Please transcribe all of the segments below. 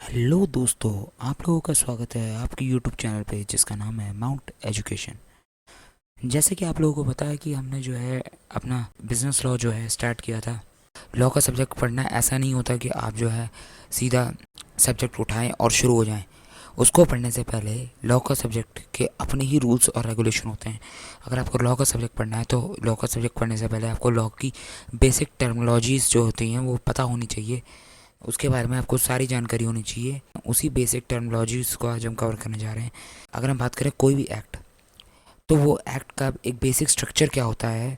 Hello दोस्तों, आप लोगों का स्वागत है आपके यूट्यूब चैनल पे जिसका नाम है माउंट एजुकेशन। जैसे कि आप लोगों को पता है कि हमने जो है अपना बिजनेस लॉ जो है स्टार्ट किया था। लॉ का सब्जेक्ट पढ़ना ऐसा नहीं होता कि आप जो है सीधा सब्जेक्ट उठाएं और शुरू हो जाएं। उसको पढ़ने से पहले लॉ का सब्जेक्ट के अपने ही रूल्स और रेगुलेशन होते हैं। अगर आपको लॉ का सब्जेक्ट पढ़ना है तो लॉ का सब्जेक्ट पढ़ने से पहले आपको लॉ की बेसिक टर्मिनोलॉजीज जो होती हैं वो पता होनी चाहिए। उसके बारे में आपको सारी जानकारी होनी चाहिए। उसी बेसिक टर्मिनोलॉजीज को आज हम कवर करने जा रहे हैं। अगर हम बात करें कोई भी एक्ट, तो वो एक्ट का एक बेसिक स्ट्रक्चर क्या होता है।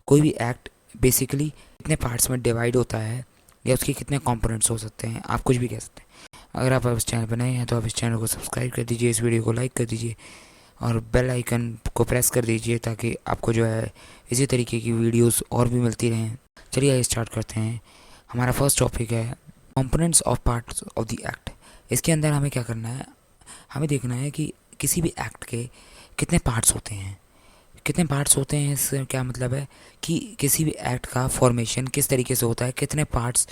कोई भी एक्ट बेसिकली कितने पार्ट्स में डिवाइड होता है या उसके कितने कंपोनेंट्स हो सकते हैं, आप कुछ भी कह सकते हैं। अगर आप इस चैनल पर नए हैं तो आप इस चैनल को सब्सक्राइब कर दीजिए, इस वीडियो को लाइक कर दीजिए और बेल आइकन को प्रेस कर दीजिए ताकि आपको जो है इसी तरीके की वीडियोस और भी मिलती रहें। चलिए स्टार्ट करते हैं। हमारा फर्स्ट टॉपिक है components of parts of the act. इसके अंदर हमें क्या करना है, हमें देखना है कि किसी भी एक्ट के कितने पार्ट्स होते हैं। कितने पार्ट्स होते हैं इससे क्या मतलब है कि किसी भी एक्ट का फॉर्मेशन किस तरीके से होता है, कितने पार्ट्स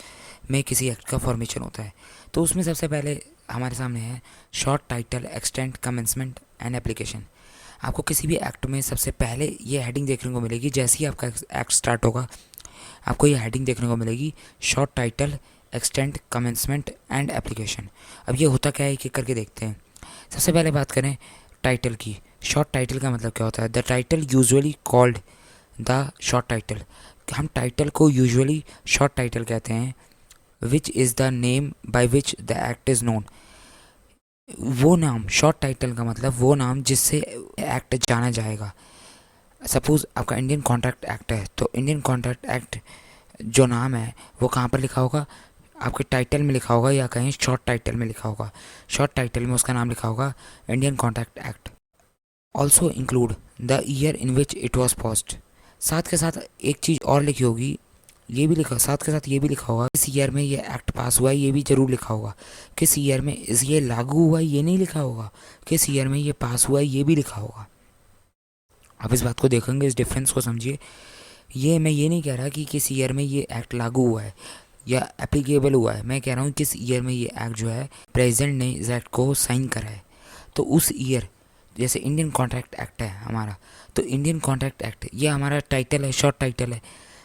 में किसी एक्ट का फॉर्मेशन होता है। तो उसमें सबसे पहले हमारे सामने है short, title, extent, commencement and application. आपको किसी भी एक्ट में सबसे पहले ये हेडिंग देखने को मिलेगी। जैसे ही आपका एक्ट स्टार्ट होगा आपको ये हेडिंग देखने को मिलेगी, short, title, extent, commencement and application. अब ये होता क्या है कि करके देखते हैं। सबसे पहले बात करें टाइटल की। शॉर्ट टाइटल का मतलब क्या होता है? The title usually called the short title. हम टाइटल को यूजुअली शॉर्ट टाइटल कहते हैं। Which is the name by which the act is known. वो नाम, शॉर्ट टाइटल का मतलब वो नाम जिससे एक्ट जाना जाएगा। सपोज़ आपका इंडियन कॉन्ट्रैक्ट एक्ट है, तो इंडियन कॉन्ट्रैक्ट एक्ट जो नाम है वो कहाँ पर लिखा होगा? आपके टाइटल में लिखा होगा या कहीं शॉर्ट टाइटल में लिखा होगा। शॉर्ट टाइटल में उसका नाम लिखा होगा Indian contract act. Also include the year in which it was passed. साथ के साथ एक चीज़ और लिखी होगी, ये भी लिखा, साथ के साथ ये भी लिखा होगा किस ईयर में ये एक्ट पास हुआ है, ये भी जरूर लिखा होगा। किस ईयर में ये लागू हुआ है ये नहीं लिखा होगा, किस ईयर में ये पास हुआ है ये भी लिखा होगा। आप इस बात को देखेंगे, इस डिफरेंस को समझिए। मैं ये नहीं कह रहा कि किस ईयर में ये एक्ट लागू हुआ है या एप्लीकेबल हुआ है। मैं कह रहा हूँ किस ईयर में ये एक्ट जो है प्रेसिडेंट ने इस एक्ट को साइन करा है। तो उस ईयर, जैसे इंडियन कॉन्ट्रैक्ट एक्ट है हमारा, तो इंडियन कॉन्ट्रैक्ट एक्ट ये हमारा टाइटल है, शॉर्ट टाइटल है।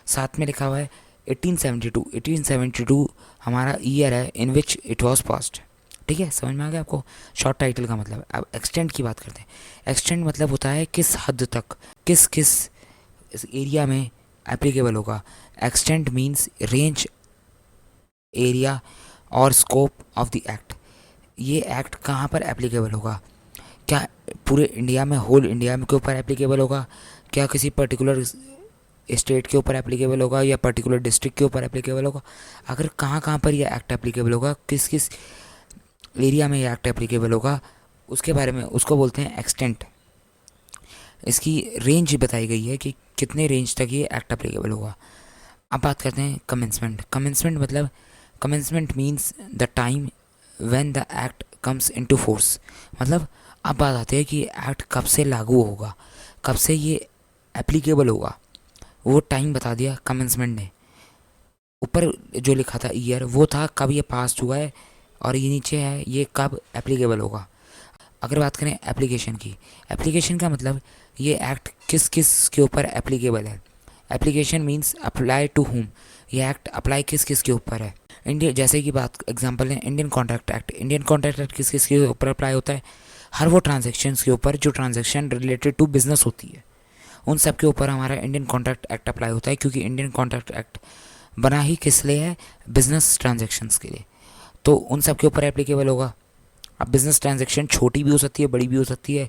साथ में लिखा हुआ है 1872। 1872 हमारा ईयर है इन विच इट वॉज पास्ड। ठीक है, समझ में आ गया आपको शॉर्ट टाइटल का मतलब। अब एक्सटेंट की बात करते हैं। एक्सटेंट मतलब होता है किस हद तक, किस किस इस एरिया में एप्लीकेबल होगा। एक्सटेंट मीन्स रेंज, एरिया और स्कोप ऑफ द एक्ट। ये एक्ट कहाँ पर एप्लीकेबल होगा? क्या पूरे इंडिया में, होल इंडिया में के ऊपर एप्लीकेबल होगा? क्या किसी पर्टिकुलर स्टेट के ऊपर एप्लीकेबल होगा या पर्टिकुलर डिस्ट्रिक्ट के ऊपर एप्लीकेबल होगा? अगर कहाँ कहाँ पर यह एक्ट एप्लीकेबल होगा, किस किस एरिया में यह एक्ट एप्लीकेबल होगा, उसके बारे में, उसको बोलते हैं एक्सटेंट। इसकी रेंज बताई गई है कि कितने रेंज तक ये एक्ट एप्लीकेबल होगा। अब बात करते हैं कमेंसमेंट। कमेंसमेंट मतलब, commencement means the time when the act comes into force. मतलब अब बात आती है कि एक्ट कब से लागू होगा, कब से ये एप्लीकेबल होगा। वो टाइम बता दिया कमेंसमेंट ने। ऊपर जो लिखा था ईयर, वो था कब ये पास हुआ है, और ये नीचे है ये कब एप्लीकेबल होगा। अगर बात करें एप्लीकेशन की, एप्लीकेशन का मतलब ये एक्ट किस किस के ऊपर एप्लीकेबल है। Application means apply to whom. ये एक्ट अप्लाई किस किस के ऊपर है। इंडिया, जैसे कि बात एग्जांपल है Indian contract act. Indian contract act किस किस के ऊपर अप्लाई होता है? हर वो ट्रांजेक्शन्स के ऊपर जो ट्रांजेक्शन रिलेटेड टू बिजनेस होती है, उन सब के ऊपर हमारा इंडियन कॉन्ट्रैक्ट एक्ट अप्लाई होता है। क्योंकि इंडियन कॉन्ट्रैक्ट एक्ट बना ही किस लिए है? बिजनेस ट्रांजेक्शन्स के लिए। तो उन सब के ऊपर एप्लीकेबल होगा। अब बिजनेस ट्रांजेक्शन छोटी भी हो सकती है, बड़ी भी हो सकती है,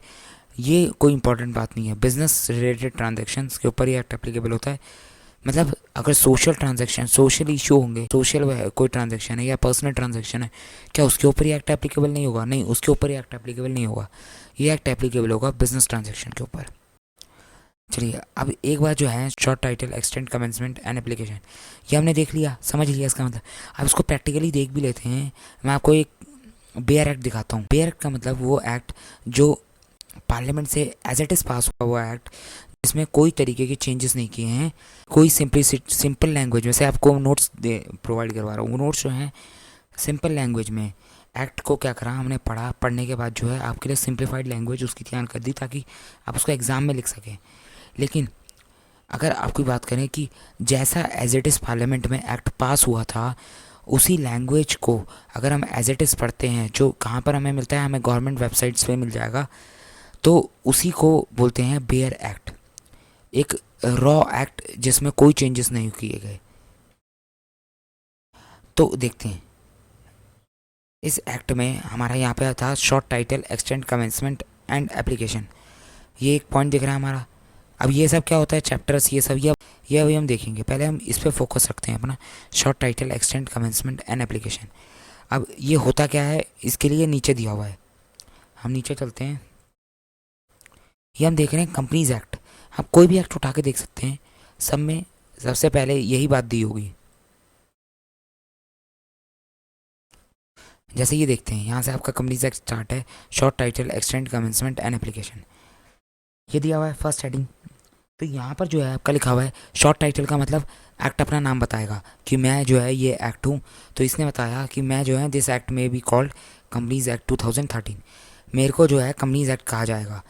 ये कोई इंपॉर्टेंट बात नहीं है। बिजनेस रिलेटेड ट्रांजेक्शन्स के ऊपर ये एक्ट एप्लीकेबल होता है। मतलब अगर सोशल ट्रांजैक्शन, सोशल इशू होंगे, सोशल कोई ट्रांजैक्शन है या पर्सनल ट्रांजैक्शन है, क्या उसके ऊपर ये एक्ट एप्लीकेबल नहीं होगा? नहीं, उसके ऊपर ये एक्ट एप्लीकेबल नहीं होगा। ये एक्ट एप्लीकेबल होगा बिजनेस ट्रांजैक्शन के ऊपर। चलिए, अब एक बार जो है short title, extent, commencement and application, ये हमने देख लिया, समझ लिया इसका मतलब। अब इसको प्रैक्टिकली देख भी लेते हैं। मैं आपको एक बेयर एक्ट दिखाता हूँ। बेयर एक्ट का मतलब वो एक्ट जो पार्लियामेंट से एज इट इज़ पास हुआ हुआ एक्ट, इसमें कोई तरीके के चेंजेस नहीं किए हैं। कोई सिंपल लैंग्वेज में से आपको नोट्स प्रोवाइड करवा रहा हूँ। वो नोट्स जो हैं सिंपल लैंग्वेज में एक्ट को क्या करा हमने, पढ़ा, पढ़ने के बाद जो है आपके लिए सिंप्लीफाइड लैंग्वेज उसकी तैयार कर दी ताकि आप उसको एग्ज़ाम में लिख सकें। लेकिन अगर आपकी बात करें कि जैसा एज इट इज़ पार्लियामेंट में एक्ट पास हुआ था, उसी लैंग्वेज को अगर हम एज इट इज़ पढ़ते हैं, जो कहाँ पर हमें मिलता है, हमें गवर्नमेंट वेबसाइट्स पे मिल जाएगा, तो उसी को बोलते हैं बेयर एक्ट, एक रॉ एक्ट जिसमें कोई चेंजेस नहीं किए गए। तो देखते हैं इस एक्ट में हमारा यहाँ पे था short title, extend, commencement and application. ये एक पॉइंट दिख रहा है हमारा। अब ये सब क्या होता है, चैप्टर्स, ये सब ये अभी हम देखेंगे। पहले हम इस पर फोकस रखते हैं अपना, short title, extend, commencement and application. अब ये होता क्या है, इसके लिए नीचे दिया हुआ है, हम नीचे चलते हैं। ये हम देख रहे हैं कंपनीज एक्ट। आप कोई भी एक्ट उठा के देख सकते हैं, सब में सबसे पहले यही बात दी होगी। जैसे ये देखते हैं, यहाँ से आपका कंपनीज एक्ट स्टार्ट है, short title, extend, commencement and application, ये दिया हुआ है फर्स्ट हेडिंग। तो यहाँ पर जो है आपका लिखा हुआ है शॉर्ट टाइटल का मतलब एक्ट अपना नाम बताएगा कि मैं जो है ये एक्ट हूँ। तो इसने बताया कि मैं जो है दिस एक्ट में बी कॉल्ड कंपनीज एक्ट 2013, मेरे को जो है कंपनीज एक्ट कहा जाएगा।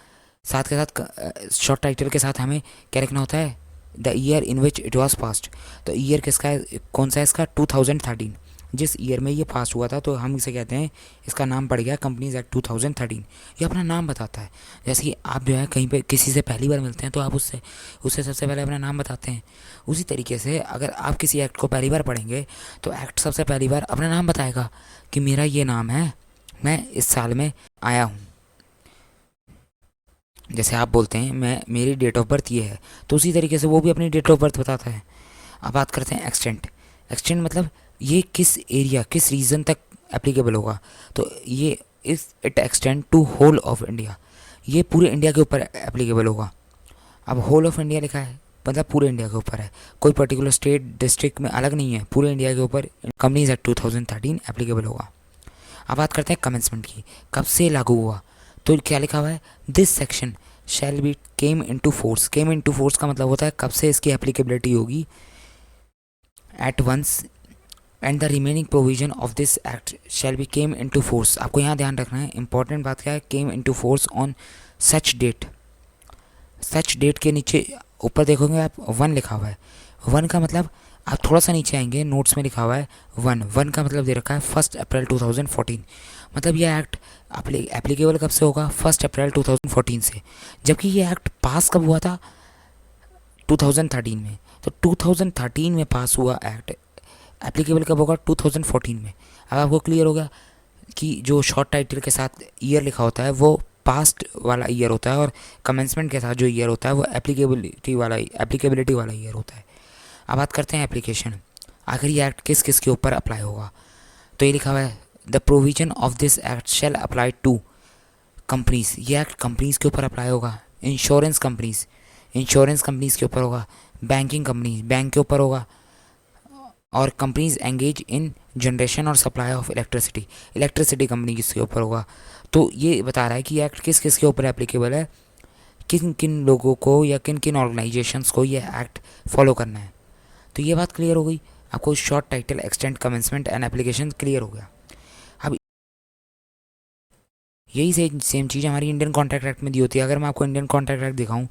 साथ के साथ शॉर्ट टाइटल के साथ हमें क्या लिखना होता है, the year in which it was passed. तो ईयर किसका है, कौन सा है इसका, 2013, जिस ईयर में ये पास हुआ था, तो हम इसे कहते हैं, इसका नाम पड़ गया कंपनीज एक्ट 2013। ये अपना नाम बताता है। जैसे कि आप जो है कहीं पे किसी से पहली बार मिलते हैं तो आप उससे सबसे पहले अपना नाम बताते हैं। उसी तरीके से अगर आप किसी एक्ट को पहली बार पढ़ेंगे तो एक्ट सबसे पहली बार अपना नाम बताएगा कि मेरा ये नाम है, मैं इस साल में आया हूँ। जैसे आप बोलते हैं मैं, मेरी डेट ऑफ बर्थ ये है, तो उसी तरीके से वो भी अपनी डेट ऑफ बर्थ बताता है। अब बात करते हैं एक्सटेंट। एक्सटेंट मतलब ये किस एरिया, किस रीजन तक एप्लीकेबल होगा। तो ये it extend to whole of India, ये पूरे इंडिया के ऊपर एप्लीकेबल होगा। अब होल ऑफ इंडिया लिखा है मतलब पूरे इंडिया के ऊपर है, कोई पर्टिकुलर स्टेट डिस्ट्रिक्ट में अलग नहीं है, पूरे इंडिया के ऊपर कंपनीज एक्ट 2013 एप्लीकेबल होगा। अब बात करते हैं कमेंसमेंट की, कब से लागू हुआ। तो क्या लिखा हुआ है, this section shall be came into force. Came into force का मतलब होता है कब से इसकी एप्लीकेबिलिटी होगी, at once and the remaining provision of this act shall be came into force. आपको यहाँ ध्यान रखना है, इंपॉर्टेंट बात क्या है, came into force on such date. Such date के नीचे ऊपर देखोगे आप 1 लिखा हुआ है। 1 का मतलब, आप थोड़ा सा नीचे आएंगे, नोट्स में लिखा हुआ है 1 का मतलब दे रखा है 1 अप्रैल 2014। मतलब यह एक्ट एप्लीकेबल कब से होगा, 1 अप्रैल 2014 से। जबकि ये एक्ट पास कब हुआ था, 2013 में। तो 2013 में पास हुआ एक्ट एप्लीकेबल कब होगा, 2014 में। अब आपको क्लियर होगा कि जो शॉर्ट टाइटल के साथ ईयर लिखा होता है वो पास्ट वाला ईयर होता है, और कमेंसमेंट के साथ जो ईयर होता है वो एप्लीकेबिलिटी वाला ईयर होता है। अब बात करते हैं एप्लीकेशन, आखिर ये एक्ट किस किस के ऊपर अप्लाई होगा। तो ये लिखा हुआ है, the provision of this act shall apply to companies. ये एक्ट कंपनीज के ऊपर अप्लाई होगा। इंश्योरेंस कंपनीज के ऊपर होगा। बैंकिंग कंपनीज, बैंक के ऊपर होगा। और कंपनीज एंगेज इन जनरेशन और सप्लाई ऑफ इलेक्ट्रिसिटी कंपनी किसके ऊपर होगा। तो ये बता रहा है कि एक्ट किस किस के ऊपर एप्लीकेबल है, किन किन लोगों को या किन किन ऑर्गेनाइजेशंस को ये एक्ट फॉलो करना है। तो ये बात क्लियर हो गई आपको, short title, extend, commencement and application clear हो गया। अब यही सेम चीज़ हमारी इंडियन कॉन्ट्रैक्ट एक्ट में दी होती है। अगर मैं आपको इंडियन कॉन्ट्रैक्ट एक्ट दिखाऊं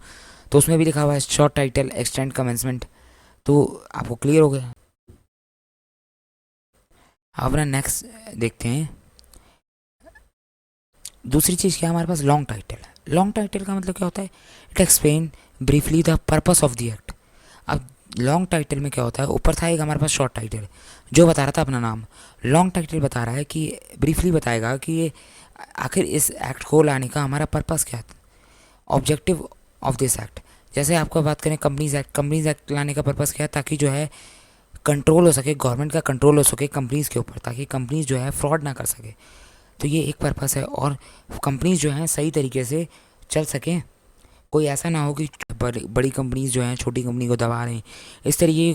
तो उसमें भी लिखा हुआ है शॉर्ट टाइटल, एक्सटेंड, कमेंसमेंट। तो आपको क्लियर हो गया। अब अपना नेक्स्ट देखते हैं, दूसरी चीज़ क्या, हमारे पास लॉन्ग टाइटल है। लॉन्ग टाइटल का मतलब क्या होता है, it explain briefly the purpose of the act. अब लॉन्ग टाइटल में क्या होता है, ऊपर था एक हमारे पास शॉर्ट टाइटल जो बता रहा था अपना नाम। लॉन्ग टाइटल बता रहा है कि ब्रीफली बताएगा कि ये आखिर इस एक्ट को लाने का हमारा पर्पस क्या था, ऑब्जेक्टिव ऑफ दिस एक्ट। जैसे आपको बात करें कंपनीज एक्ट लाने का पर्पस क्या है, ताकि जो है कंट्रोल हो सके, गवर्नमेंट का कंट्रोल हो सके कंपनीज़ के ऊपर, ताकि कंपनीज़ जो है फ्रॉड ना कर सके। तो ये एक पर्पस है, और कंपनीज़ जो हैं सही तरीके से चल सकें। कोई ऐसा ना हो कि बड़ी कंपनीज़ जो हैं छोटी कंपनी को दबा रही, इस तरीके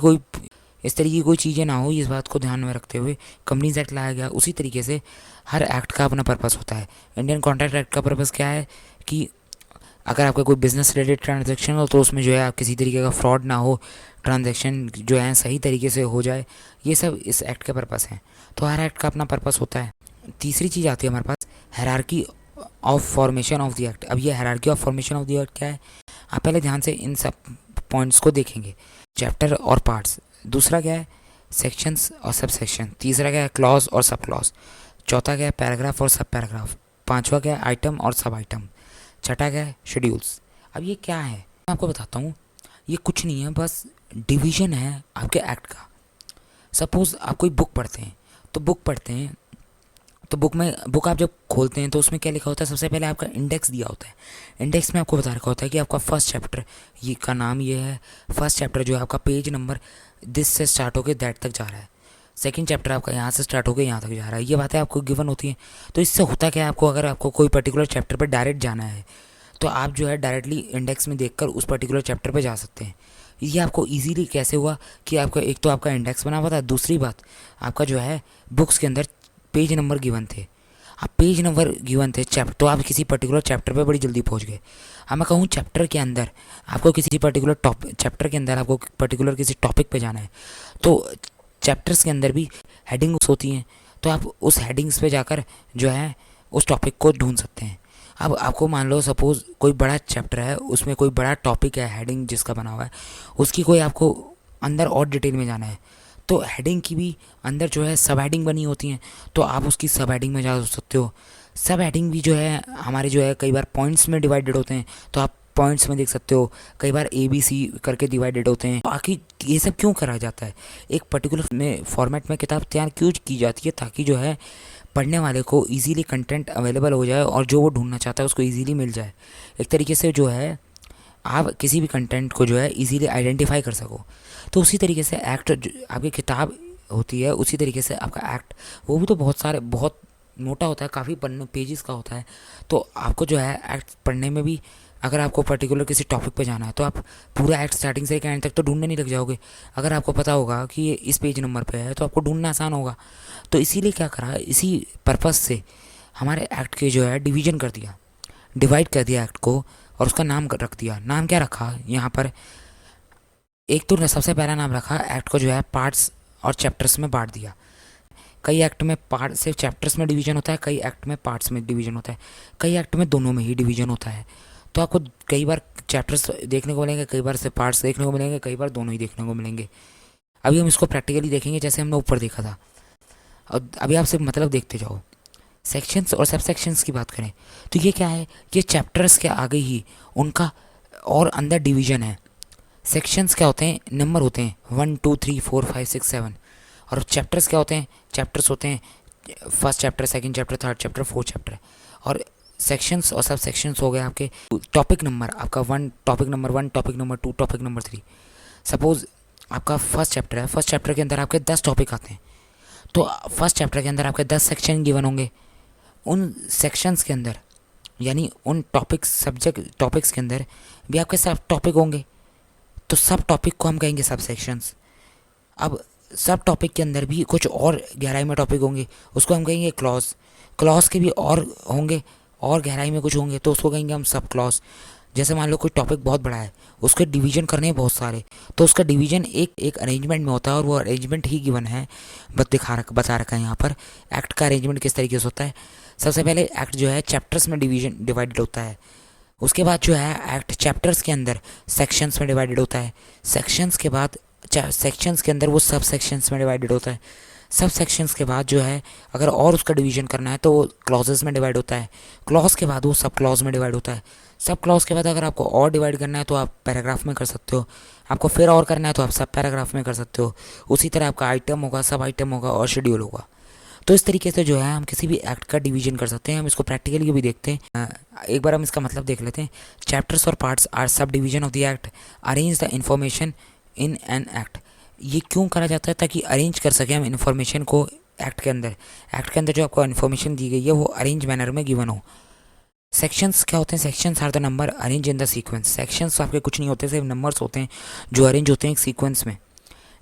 की कोई चीज़ें ना हो। इस बात को ध्यान में रखते हुए कंपनीज एक्ट लाया गया। उसी तरीके से हर एक्ट का अपना पर्पस होता है। इंडियन कॉन्ट्रैक्ट एक्ट का पर्पस क्या है कि अगर आपका कोई बिजनेस रिलेटेड ट्रांजैक्शन हो तो उसमें जो है आप किसी तरीके का फ्रॉड ना हो, ट्रांजैक्शन जो है सही तरीके से हो जाए। ये सब इस एक्ट के पर्पस हैं। तो हर एक्ट का अपना पर्पस होता है। तीसरी चीज़ आती है हमारे पास hierarchy of formation of the act. अब ये hierarchy of formation of the act क्या है, आप पहले ध्यान से इन सब पॉइंट्स को देखेंगे। चैप्टर और पार्ट्स, दूसरा क्या है सेक्शंस और सब सेक्शन, तीसरा क्या है क्लॉज और सब क्लॉज, चौथा क्या है पैराग्राफ और सब पैराग्राफ, पांचवा क्या है आइटम और सब आइटम, छठा क्या है शेड्यूल्स। अब ये क्या है मैं आपको बताता हूँ, ये कुछ नहीं है, बस डिवीजन है आपके एक्ट का। सपोज आप कोई बुक पढ़ते हैं, तो बुक आप जब खोलते हैं तो उसमें क्या लिखा होता है, सबसे पहले आपका इंडेक्स दिया होता है। इंडेक्स में आपको बता रखा होता है कि आपका फर्स्ट चैप्टर ये का नाम ये है, फर्स्ट चैप्टर जो है आपका पेज नंबर दिस से स्टार्ट होकर दैट तक जा रहा है, सेकंड चैप्टर आपका यहाँ से स्टार्ट होकर यहाँ तक जा रहा है। ये बातें आपको गिवन होती हैं। तो इससे होता क्या है, आपको अगर आपको कोई पर्टिकुलर चैप्टर पर डायरेक्ट जाना है तो आप जो है डायरेक्टली इंडेक्स में देखकर उस पर्टिकुलर चैप्टर पे जा सकते हैं। ये आपको इजीली कैसे हुआ कि आपका एक तो आपका इंडेक्स बना हुआ था, दूसरी बात आपका जो है बुक्स के अंदर पेज नंबर गिवन थे। आप पेज नंबर गिवन थे चैप्टर, तो आप किसी पर्टिकुलर चैप्टर पे बड़ी जल्दी पहुंच गए। अब मैं कहूँ चैप्टर के अंदर आपको किसी पर्टिकुलर चैप्टर के अंदर आपको पर्टिकुलर किसी टॉपिक पे जाना है, तो चैप्टर्स के अंदर भी हेडिंग्स होती हैं, तो आप उस हेडिंग्स पे जाकर जो है उस टॉपिक को ढूंढ सकते हैं। अब आपको मान लो सपोज़ कोई बड़ा चैप्टर है, उसमें कोई बड़ा टॉपिक है, हेडिंग जिसका बना हुआ है उसकी कोई आपको अंदर और डिटेल में जाना है, तो हेडिंग की भी अंदर जो है सब हेडिंग बनी होती हैं, तो आप उसकी सब हेडिंग में जा सकते हो। सब हेडिंग भी जो है हमारे जो है कई बार पॉइंट्स में डिवाइडेड होते हैं, तो आप पॉइंट्स में देख सकते हो, कई बार ABC करके डिवाइडेड होते हैं। बाकी ये सब क्यों करा जाता है, एक पर्टिकुलर में फॉर्मेट में किताब तैयार क्यों की जाती है, ताकि जो है पढ़ने वाले को इजीली कंटेंट अवेलेबल हो जाए और जो वो ढूंढना चाहता है उसको इजीली मिल जाए। एक तरीके से जो है आप किसी भी कंटेंट को जो है इजीली आइडेंटिफाई कर सको। तो उसी तरीके से एक्ट आपकी किताब होती है, उसी तरीके से आपका एक्ट वो भी तो बहुत मोटा होता है, काफ़ी पन्ने पेजेस का होता है। तो आपको जो है एक्ट पढ़ने में भी अगर आपको पर्टिकुलर किसी टॉपिक पे जाना है तो आप पूरा एक्ट स्टार्टिंग से एंड तक तो ढूंढने नहीं लग जाओगे। अगर आपको पता होगा कि ये इस पेज नंबर पे है तो आपको ढूंढना आसान होगा। तो इसीलिए क्या करा, इसी पर्पज़ से हमारे एक्ट के जो है डिवीजन कर दिया, डिवाइड कर दिया एक्ट को, और उसका नाम रख दिया। नाम क्या रखा यहाँ पर, एक तो सबसे पहला नाम रखा एक्ट को जो है पार्ट्स और चैप्टर्स में बांट दिया। कई एक्ट में पार्ट सिर्फ चैप्टर्स में डिवीजन होता है, कई एक्ट में पार्ट्स में डिवीजन होता है, कई एक्ट में दोनों में ही डिवीजन होता है। तो आपको कई बार चैप्टर्स देखने को मिलेंगे, कई बार से पार्ट्स देखने को मिलेंगे, कई बार दोनों ही देखने को मिलेंगे। अभी हम इसको प्रैक्टिकली देखेंगे जैसे हमने ऊपर देखा था, और अभी आप सिर्फ मतलब देखते जाओ। सेक्शंस और सब सेक्शंस की बात करें तो ये क्या है, ये चैप्टर्स के आगे ही उनका और अंदर डिवीजन है। सेक्शंस क्या होते हैं, नंबर होते हैं 1 2 3 4 5 6 7, और चैप्टर्स क्या होते हैं, चैप्टर्स होते हैं first chapter, second chapter, third chapter, fourth chapter. और सेक्शंस और सब सेक्शंस हो गए आपके टॉपिक नंबर, आपका topic number 1, topic number 2, topic number 3। Suppose आपका फर्स्ट चैप्टर है, फर्स्ट चैप्टर के अंदर आपके 10 टॉपिक आते हैं, तो फर्स्ट चैप्टर के अंदर आपके 10 सेक्शन गिवन होंगे। उन सेक्शंस के अंदर यानी उन टॉपिक्स के अंदर भी आपके सब टॉपिक होंगे, तो सब टॉपिक को हम कहेंगे सब सेक्शंस। अब सब टॉपिक के अंदर भी कुछ और गहराई में टॉपिक होंगे, उसको हम कहेंगे क्लॉज। क्लॉज के भी और होंगे और गहराई में कुछ होंगे, तो उसको कहेंगे हम सब क्लॉज। जैसे मान लो कोई टॉपिक बहुत बड़ा है, उसके डिवीजन करने हैं बहुत सारे, तो उसका डिवीजन एक अरेंजमेंट में होता है, और वो अरेंजमेंट ही गिवन है, बता रखा है यहाँ पर। एक्ट का अरेंजमेंट किस तरीके से होता है, सबसे पहले एक्ट जो है चैप्टर्स में डिवाइडेड होता है, उसके बाद जो है एक्ट चैप्टर्स के अंदर सेक्शंस में डिवाइडेड होता है, सेक्शंस के बाद सेक्शंस के अंदर वो सब सेक्शंस में डिवाइडेड होता है, सब सेक्शंस के बाद जो है अगर और उसका डिवीजन करना है तो वो क्लॉजेस में डिवाइड होता है, क्लॉज के बाद वो सब क्लॉज में डिवाइड होता है, सब क्लॉज के बाद अगर आपको और डिवाइड करना है तो आप पैराग्राफ में कर सकते हो, आपको फिर और करना है तो आप सब पैराग्राफ में कर सकते हो। उसी तरह आपका आइटम होगा, सब आइटम होगा और शेड्यूल होगा। तो इस तरीके से जो है हम किसी भी एक्ट का डिवीजन कर सकते हैं। हम इसको प्रैक्टिकली भी देखते हैं, एक बार हम इसका मतलब देख लेते हैं। चैप्टर्स और parts are sub division of the act, arrange the information in an act. ये क्यों करा जाता है, ताकि अरेंज कर सकें हम इन्फॉर्मेशन को एक्ट के अंदर। एक्ट के अंदर जो आपको इन्फॉर्मेशन दी गई है वो अरेंज मैनर में गिवन हो। सेक्शंस क्या होते हैं, sections are the number arrange in the sequence. Sections आपके कुछ नहीं होते, सिर्फ नंबर्स होते हैं जो अरेंज होते हैं एक सीक्वेंस में।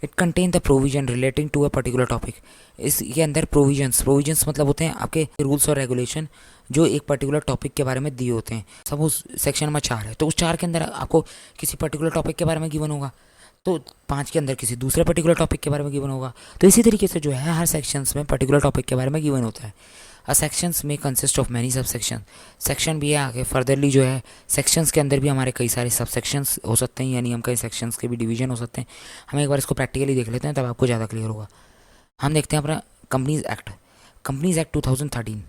It contain the provision relating to a particular topic. इसके अंदर प्रोविजंस मतलब होते हैं आपके रूल्स और रेगुलेशन जो एक पर्टिकुलर टॉपिक के बारे में दिए होते हैं। सपोज सेक्शन नंबर 4 है, तो उस 4 के अंदर आपको किसी पर्टिकुलर टॉपिक के बारे में गिवन होगा, तो 5 के अंदर किसी दूसरे पर्टिकुलर टॉपिक के बारे में गिवन होगा। तो इसी तरीके से जो है हर सेक्शंस में पर्टिकुलर टॉपिक के बारे में गिवन होता है। अ सेक्शंस में consist of many sub section, section भी है आगे फर्दरली जो है सेक्शंस के अंदर भी हमारे कई सारे सब सेक्शंस हो सकते हैं, यानी हम कई सेक्शंस के भी डिवीजन हो सकते हैं। हम एक बार इसको प्रैक्टिकली देख लेते हैं तब आपको ज़्यादा क्लियर होगा। हम देखते हैं अपना कंपनीज एक्ट, कंपनीज एक्ट 2013।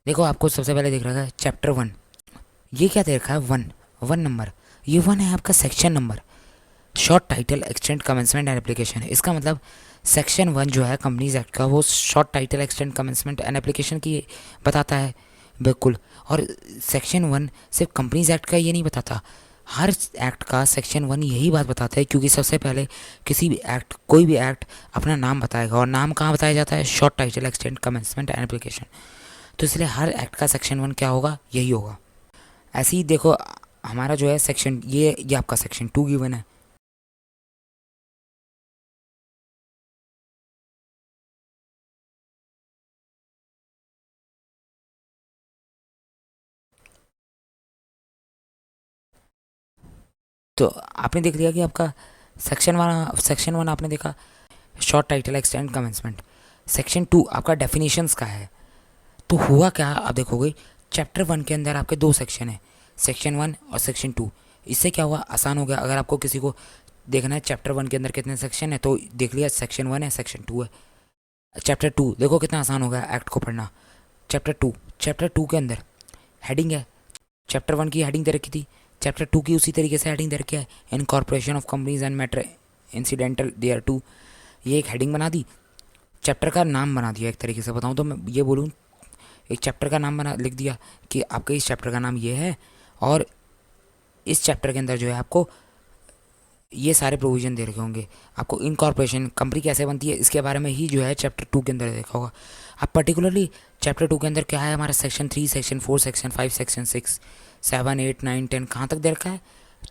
देखो आपको सबसे पहले देख रखा है चैप्टर 1, ये क्या दे रखा है 1, 1 नंबर, ये 1 है आपका section number, short title extend commencement and application. इसका मतलब सेक्शन 1 जो है कंपनीज एक्ट का वो short title extend commencement and application की बताता है, बिल्कुल। और सेक्शन 1 सिर्फ कंपनीज एक्ट का ये नहीं बताता, हर एक्ट का सेक्शन 1 यही बात बताता है, क्योंकि सबसे पहले किसी भी एक्ट, कोई भी एक्ट अपना नाम बताएगा, और नाम कहाँ बताया जाता है, short title extend commencement and application. तो इसलिए हर एक्ट का सेक्शन 1 क्या होगा, यही होगा। ऐसे ही देखो हमारा जो है सेक्शन ये आपका सेक्शन 2 गिवन है। तो आपने देख लिया कि आपका सेक्शन 1 आपने देखा short title extend commencement. Section 2 आपका डेफिनेशंस का है। तो हुआ क्या, आप देखोगे चैप्टर 1 के अंदर आपके 2 सेक्शन है, सेक्शन 1 और सेक्शन 2। इससे क्या हुआ, आसान हो गया। अगर आपको किसी को देखना है चैप्टर 1 के अंदर कितने सेक्शन है, तो देख लिया सेक्शन 1 है, सेक्शन 2 है। चैप्टर 2 देखो कितना आसान हो गया एक्ट को पढ़ना। चैप्टर 2 के अंदर हेडिंग है, चैप्टर 1 की हेडिंग दे रखी थी, चैप्टर 2 की उसी तरीके से हेडिंग दे रखी है, incorporation of companies and matter incidental thereto. ये एक हेडिंग बना दी, चैप्टर का नाम बना दिया। एक तरीके से बताऊँ तो मैं ये बोलूँ, एक चैप्टर का नाम बना लिख दिया कि आपके इस चैप्टर का नाम ये है, और इस चैप्टर के अंदर जो है आपको ये सारे प्रोविजन दे रखे होंगे। आपको इनकॉर्पोरेशन कंपनी कैसे बनती है इसके बारे में ही जो है चैप्टर 2 के अंदर देखा होगा। अब पर्टिकुलरली चैप्टर 2 के अंदर क्या है, हमारा सेक्शन 3, सेक्शन 4, सेक्शन 5, सेक्शन 6, 7, 8, 9, 10 कहाँ तक दे रखा है,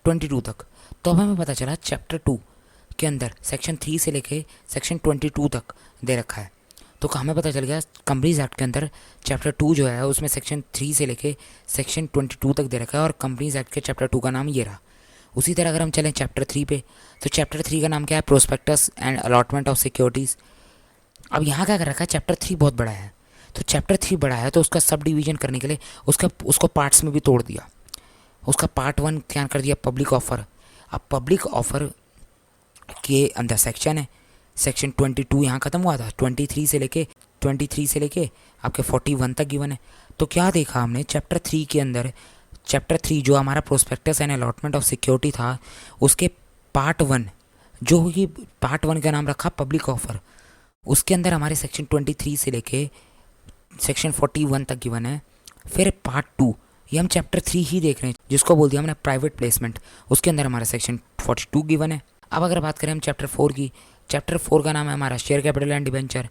22 तक। तो अब हमें पता चला चैप्टर 2 के अंदर सेक्शन 3 से लेके सेक्शन 22 तक दे रखा है। तो हमें पता चल गया कंपनीज एक्ट के अंदर चैप्टर 2 जो है उसमें सेक्शन 3 से लेके सेक्शन 22 तक दे रखा है, और कंपनीज एक्ट के चैप्टर 2 का नाम ये रहा। उसी तरह अगर हम चलें चैप्टर 3 पे, तो चैप्टर 3 का नाम क्या है, prospectus and allotment of securities. अब यहाँ क्या कर रखा है, चैप्टर 3 बहुत बड़ा है, तो चैप्टर 3 बड़ा है तो उसका सब डिवीजन करने के लिए उसको पार्ट्स में भी तोड़ दिया। उसका पार्ट 1 क्या कर दिया, पब्लिक ऑफर। अब पब्लिक ऑफर के अंदर सेक्शन है, सेक्शन 22 यहाँ ख़त्म हुआ था, 23 से लेके आपके 41 तक गिवन है। तो क्या देखा हमने चैप्टर 3 के अंदर, चैप्टर 3 जो हमारा prospectus and allotment of security था, उसके पार्ट 1 जो कि पार्ट 1 का नाम रखा पब्लिक ऑफर, उसके अंदर हमारे सेक्शन 23 से लेके सेक्शन 41 तक गिवन है। फिर पार्ट 2 ये हम चैप्टर 3 ही देख रहे हैं, जिसको बोल दिया हमने प्राइवेट प्लेसमेंट, उसके अंदर हमारा सेक्शन 42 गिवन है। अब अगर बात करें हम चैप्टर 4 की, चैप्टर 4 का नाम है हमारा शेयर कैपिटल एंड डिबेंचर,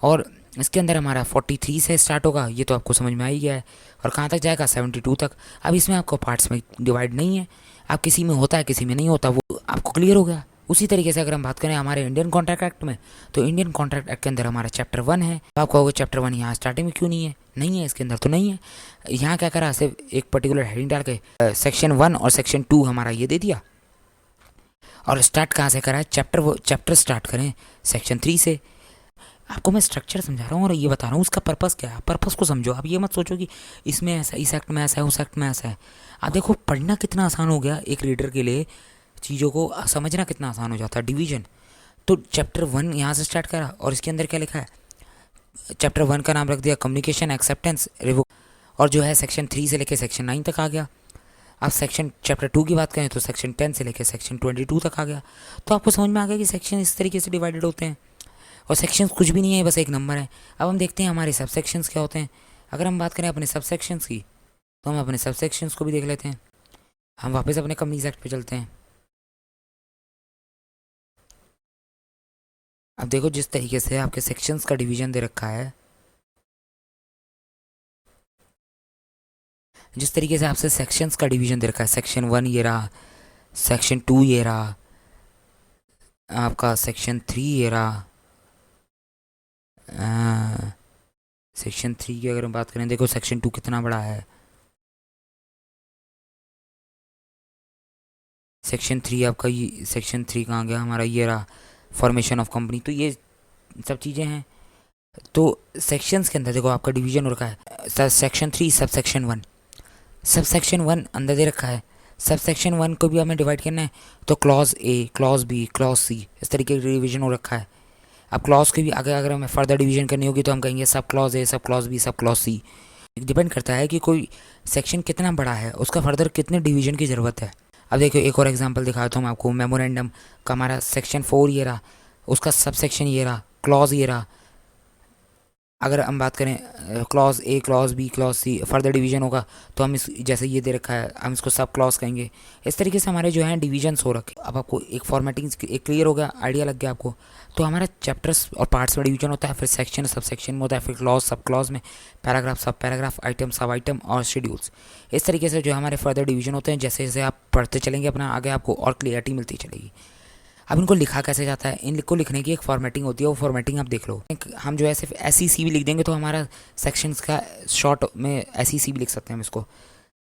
और इसके अंदर हमारा 43 से स्टार्ट होगा, ये तो आपको समझ में आ ही गया है, और कहाँ तक जाएगा 72 तक। अब इसमें आपको पार्ट्स में डिवाइड नहीं है, अब किसी में होता है किसी में नहीं होता, वो आपको क्लियर हो गया। उसी तरीके से अगर हम बात करें हमारे इंडियन कॉन्ट्रैक्ट एक्ट में, तो इंडियन कॉन्ट्रैक्ट एक्ट के अंदर हमारा चैप्टर 1 है। तो आप कहोगे चैप्टर 1 यहाँ स्टार्टिंग में क्यों नहीं है, नहीं है इसके अंदर तो नहीं है। यहाँ क्या करा, सिर्फ एक पर्टिकुलर हेडिंग डाल के सेक्शन 1 और सेक्शन 2 हमारा ये दे दिया, और स्टार्ट कहाँ से करा है, चैप्टर स्टार्ट करें सेक्शन 3 से। आपको मैं स्ट्रक्चर समझा रहा हूँ और ये बता रहा हूँ उसका पर्पस क्या है, पर्पस को समझो। आप ये मत सोचो कि इसमें ऐसा, इस एक्ट में ऐसा है, उस एक्ट में ऐसा है। आप देखो पढ़ना कितना आसान हो गया एक रीडर के लिए, चीज़ों को समझना कितना आसान हो जाता है, डिवीजन। तो चैप्टर 1 यहाँ से स्टार्ट करा, और इसके अंदर क्या लिखा है, चैप्टर 1 का नाम रख दिया कम्युनिकेशन एक्सेप्टेंस रिवोक, और जो है सेक्शन 3 से लेकर सेक्शन 9 तक आ गया। अब सेक्शन चैप्टर 2 की बात करें तो सेक्शन 10 से लेकर सेक्शन 22 तक आ गया। तो आपको समझ में आ गया कि सेक्शन इस तरीके से डिवाइडेड होते हैं, और सेक्शंस कुछ भी नहीं है, बस एक नंबर है। अब हम देखते हैं हमारे सब सेक्शंस क्या होते हैं। अगर हम बात करें अपने सब सेक्शंस की, तो हम अपने सब सेक्शंस को भी देख लेते हैं। हम वापस अपने कंपनीज एक्ट पे चलते हैं। अब देखो जिस तरीके से आपके सेक्शंस का डिवीजन दे रखा है, जिस तरीके से आपसे सेक्शंस का डिवीजन दे रखा है, सेक्शन 1 ये रहा, सेक्शन 2 ये रहा, आपका सेक्शन 3 ये रहा, सेक्शन 3 की अगर हम बात करें, देखो सेक्शन 2 कितना बड़ा है। सेक्शन 3 आपका, ये सेक्शन 3 कहाँ गया हमारा, ये रहा फॉर्मेशन ऑफ कंपनी। तो ये सब चीज़ें हैं। तो सेक्शंस के अंदर देखो आपका डिवीजन हो रखा है section 3 sub section 1, sub section 1 अंदर दे रखा है। सब सेक्शन 1 को भी हमें डिवाइड करना है तो clause A, clause B, clause C, इस तरीके का डिवीजन हो रखा है। अब क्लॉज की भी आगे अगर हमें फर्दर डिवीजन करनी होगी तो हम कहेंगे सब clause A, sub clause B, sub clause C. Depend करता है कि कोई सेक्शन कितना बड़ा है, उसका फर्दर कितने डिवीजन की ज़रूरत है। अब देखो एक और एग्जांपल दिखाता हूँ मैं आपको। मेमोरेंडम का हमारा सेक्शन 4 ये रहा, उसका सब सेक्शन ये रहा, क्लॉज ये रहा। अगर हम बात करें clause A, clause B, clause C, further division होगा तो हम इस जैसे ये दे रखा है हम इसको सब क्लॉज कहेंगे। इस तरीके से हमारे जो हैं डिवीजन्स हो रखे। अब आपको एक फॉर्मेटिंग एक क्लियर हो गया, आइडिया लग गया आपको। तो हमारा चैप्टर्स और पार्ट्स में डिवीजन होता है, फिर सेक्शन सब सेक्शन में होता है, फिर क्लॉज सब क्लॉज में, पैराग्राफ सब पैराग्राफ, आइटम सब आइटम और शेड्यूल्स। इस तरीके से जो हमारे फर्दर डिवीजन होते हैं, जैसे जैसे आप पढ़ते चलेंगे अपना आगे आपको और क्लियरिटी मिलती चलेगी। अब इनको लिखा कैसे जाता है, इनको लिखने की एक फॉर्मेटिंग होती है, वो फॉर्मेटिंग आप देख लो। हम जो है सिर्फ SEC भी लिख देंगे तो हमारा सेक्शंस का शॉर्ट में SEC भी लिख सकते हैं हम इसको।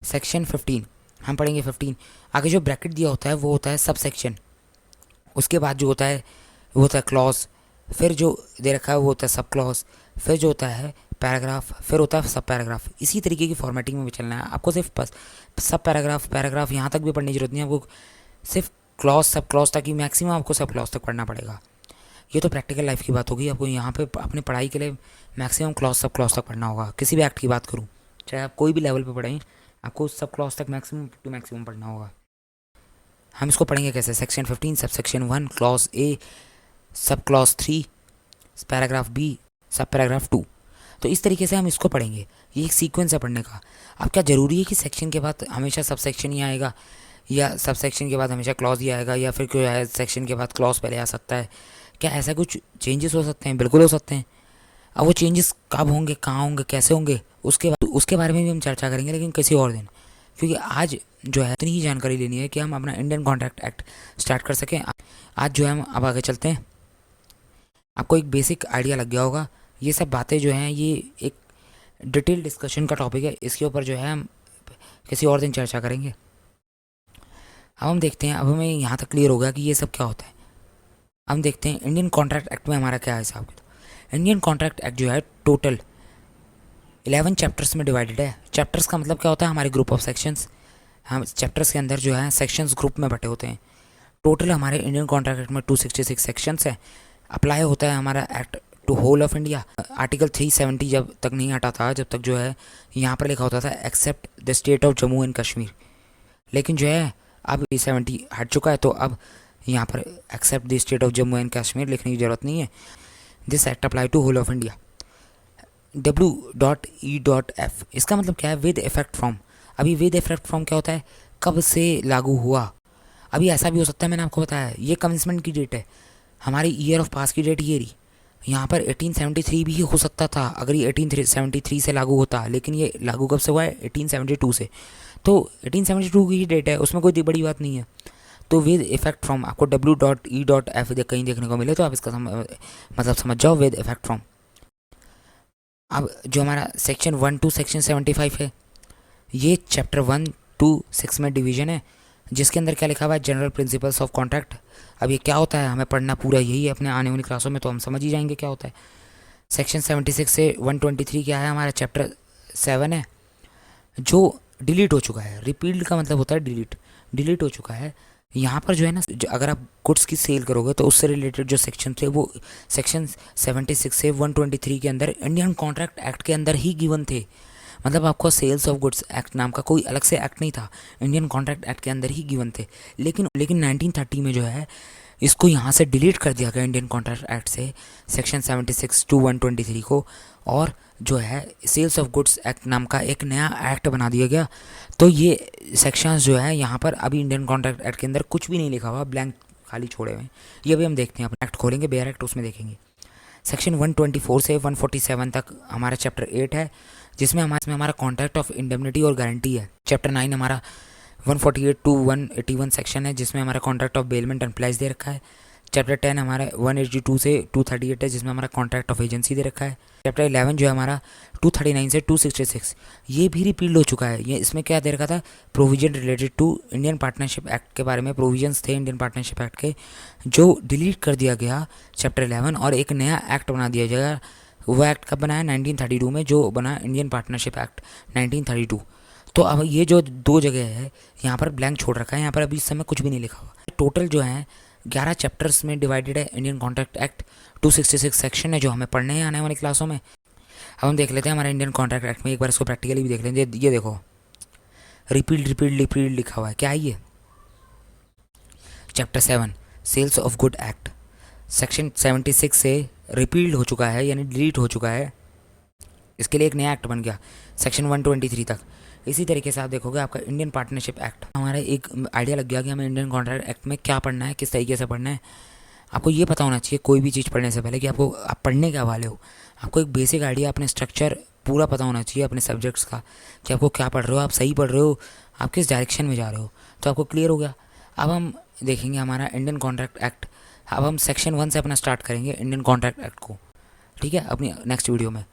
सेक्शन 15 हम पढ़ेंगे 15। आगे जो ब्रैकेट दिया होता है वो होता है सब सेक्शन, उसके बाद जो होता है वो होता है क्लॉज, फिर जो दे रखा है वो होता है सब क्लॉज, फिर जो होता है पैराग्राफ, फिर होता है सब पैराग्राफ। इसी तरीके की फॉर्मेटिंग में भी चलना है आपको। सिर्फ बस सब पैराग्राफ पैराग्राफ यहाँ तक भी पढ़ने की जरूरत नहीं है आपको, सिर्फ क्लॉज सब क्लॉज तक ही मैक्सिमम आपको सब क्लॉज तक पढ़ना पड़ेगा। ये तो प्रैक्टिकल लाइफ की बात होगी, आपको यहाँ पे अपनी पढ़ाई के लिए मैक्सिमम क्लॉज सब क्लॉज तक पढ़ना होगा। किसी भी एक्ट की बात करूँ, चाहे आप कोई भी लेवल पे पढ़ें, आपको सब क्लॉज तक मैक्सिमम टू मैक्सिमम पढ़ना होगा। हम इसको पढ़ेंगे कैसे, section 15 sub section 1 clause A, sub clause 3, paragraph B, sub paragraph 2। तो इस तरीके से हम इसको पढ़ेंगे, ये एक सीक्वेंस है पढ़ने का। अब क्या ज़रूरी है कि सेक्शन के बाद हमेशा सब सेक्शन ही आएगा, या सब सेक्शन के बाद हमेशा क्लॉज ही आएगा, या फिर कोई है सेक्शन के बाद क्लॉज पहले आ सकता है? क्या ऐसा कुछ चेंजेस हो सकते हैं? बिल्कुल हो सकते हैं। अब वो चेंजेस कब होंगे, कहाँ होंगे, कैसे होंगे, उसके बारे में भी हम चर्चा करेंगे, लेकिन किसी और दिन। क्योंकि आज जो है इतनी ही जानकारी लेनी है कि हम अपना इंडियन कॉन्ट्रैक्ट एक्ट स्टार्ट कर सकें। आज जो है हम अब आगे चलते हैं। आपको एक बेसिक आइडिया लग गया होगा। ये सब बातें जो हैं ये एक डिटेल डिस्कशन का टॉपिक है, इसके ऊपर जो है हम किसी और दिन चर्चा करेंगे। अब हम देखते हैं, अब हमें यहाँ तक क्लियर हो गया कि ये सब क्या होता है। हम देखते हैं इंडियन कॉन्ट्रैक्ट एक्ट में हमारा क्या हिसाब है। इंडियन कॉन्ट्रैक्ट एक्ट जो है टोटल 11 चैप्टर्स में डिवाइडेड है। चैप्टर्स का मतलब क्या होता है, हमारे ग्रुप ऑफ सेक्शंस। हम चैप्टर्स के अंदर जो है सेक्शंस ग्रुप में बटे होते हैं। टोटल हमारे इंडियन कॉन्ट्रैक्ट एक्ट में 266 सेक्शंस है। अप्लाई होता है हमारा act to whole of India. Article 370 जब तक नहीं हटा था, जब तक जो है यहाँ पर लिखा होता था except the state of Jammu and Kashmir, लेकिन जो है अब 370 हट चुका है, तो अब यहाँ पर except the state of Jammu and Kashmir लिखने की ज़रूरत नहीं है। This act apply to whole of India. W.E.F इसका मतलब क्या है, विद इफेक्ट फ्रॉम। अभी विद इफेक्ट फ्रॉम क्या होता है, कब से लागू हुआ। अभी ऐसा भी हो सकता है, मैंने आपको बताया ये कमेंसमेंट की डेट है, हमारी ईयर ऑफ पास की डेट ये रही। यहाँ पर 1873 भी हो सकता था अगर ये 1873 से लागू होता, लेकिन ये लागू कब से हुआ है, 1872 से। तो 1872 की ही डेट है, उसमें कोई बड़ी बात नहीं है। तो विद इफेक्ट फ्रॉम आपको W.E.F कहीं देखने को मिले तो आप इसका मतलब समझ जाओ, विद इफेक्ट फ्रॉम। अब जो हमारा सेक्शन 1 टू सेक्शन 75 है, ये चैप्टर 1 to 6 में डिवीजन है, जिसके अंदर क्या लिखा हुआ है, जनरल प्रिंसिपल्स ऑफ कॉन्ट्रैक्ट। अब ये क्या होता है, हमें पढ़ना पूरा यही है अपने आने वाली क्लासों में, तो हम समझ ही जाएंगे क्या होता है। सेक्शन 76 से 123 क्या है, हमारा चैप्टर 7 है, जो डिलीट हो चुका है। रिपील्ड का मतलब होता है डिलीट हो चुका है। यहाँ पर जो है ना, अगर आप गुड्स की सेल करोगे तो उससे रिलेटेड जो सेक्शन थे वो सेक्शन 76 से 123 के अंदर इंडियन कॉन्ट्रैक्ट एक्ट के अंदर ही गिवन थे। मतलब आपको सेल्स ऑफ गुड्स एक्ट नाम का कोई अलग से एक्ट नहीं था, इंडियन कॉन्ट्रैक्ट एक्ट के अंदर ही गिवन थे। लेकिन 1930 में जो है इसको यहाँ से डिलीट कर दिया गया इंडियन कॉन्ट्रैक्ट एक्ट से, सेक्शन 76 to 123 को, और जो है सेल्स ऑफ गुड्स एक्ट नाम का एक नया एक्ट बना दिया गया। तो ये सेक्शंस जो है यहाँ पर अभी इंडियन कॉन्ट्रैक्ट एक्ट के अंदर कुछ भी नहीं लिखा हुआ, ब्लैंक खाली छोड़े हुए हैं। ये भी हम देखते हैं, अपना एक्ट खोलेंगे बेयर एक्ट, उसमें देखेंगे। सेक्शन 124 से 147 तक हमारा चैप्टर 8 है, जिसमें हमारा कॉन्ट्रैक्ट ऑफ इंडेमनिटी और गारंटी है। चैप्टर 9 हमारा 148 to 181 सेक्शन है, जिसमें हमारा contract of bailment and pledge दे रखा है। चैप्टर 10 हमारा 182 से 238 है, जिसमें हमारा कॉन्ट्रैक्ट ऑफ एजेंसी दे रखा है। चैप्टर 11 जो है हमारा 239 से 266, ये भी रिपीट हो चुका है। ये इसमें क्या दे रखा था, provision related to Indian partnership act के बारे में प्रोविजंस थे इंडियन पार्टनरशिप एक्ट के, जो डिलीट कर दिया गया चैप्टर 11, और एक नया एक्ट बना दिया जाएगा वो एक्ट कब बना है? 1932 में, जो बना इंडियन पार्टनरशिप एक्ट 1932। तो अब ये जो दो जगह है यहाँ पर ब्लैंक छोड़ रखा है, यहाँ पर अभी इस समय कुछ भी नहीं लिखा हुआ। टोटल जो है 11 चैप्टर्स में डिवाइडेड है इंडियन कॉन्ट्रैक्ट एक्ट। 266 सेक्शन है जो हमें पढ़ने हैं आने वाली क्लासों में। अब हम देख लेते हैं हमारे इंडियन कॉन्ट्रैक्ट एक्ट में, एक बार इसको प्रैक्टिकली भी देख लेंगे। ये देखो, रिपीट लिखा हुआ है। क्या है ये? Chapter 7 sales of good act, section 76 से रिपील्ड हो चुका है, यानी डिलीट हो चुका है। इसके लिए एक नया एक्ट बन गया सेक्शन 123 तक। इसी तरीके से आप देखोगे आपका इंडियन पार्टनरशिप एक्ट, हमारा एक आइडिया लग गया कि हमें इंडियन कॉन्ट्रैक्ट एक्ट में क्या पढ़ना है, किस तरीके से पढ़ना है। आपको ये पता होना चाहिए कोई भी चीज़ पढ़ने से पहले कि आपको आप पढ़ने क्या वाले हो। आपको एक बेसिक आइडिया, अपने स्ट्रक्चर पूरा पता होना चाहिए अपने सब्जेक्ट्स का, कि आपको क्या पढ़ रहे हो, आप सही पढ़ रहे हो, आप किस डायरेक्शन में जा रहे हो। तो आपको क्लियर हो गया। अब हम देखेंगे हमारा इंडियन कॉन्ट्रैक्ट एक्ट। अब हम सेक्शन 1 से अपना स्टार्ट करेंगे इंडियन कॉन्ट्रैक्ट एक्ट को, ठीक है, अपनी नेक्स्ट वीडियो में।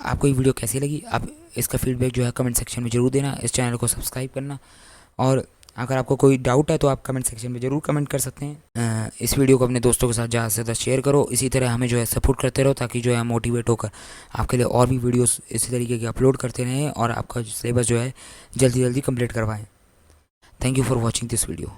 आपको ये वीडियो कैसी लगी, आप इसका फीडबैक जो है कमेंट सेक्शन में ज़रूर देना। इस चैनल को सब्सक्राइब करना, और अगर आपको कोई डाउट है तो आप कमेंट सेक्शन में ज़रूर कमेंट कर सकते हैं। इस वीडियो को अपने दोस्तों के साथ ज़्यादा से ज़्यादा शेयर करो। इसी तरह हमें जो है सपोर्ट करते रहो, ताकि जो है मोटिवेट होकर आपके लिए और भी वीडियोस इसी तरीके के अपलोड करते रहें और आपका सिलेबस जो है जल्दी जल्दी कंप्लीट करवाएं। Thank you for watching this video.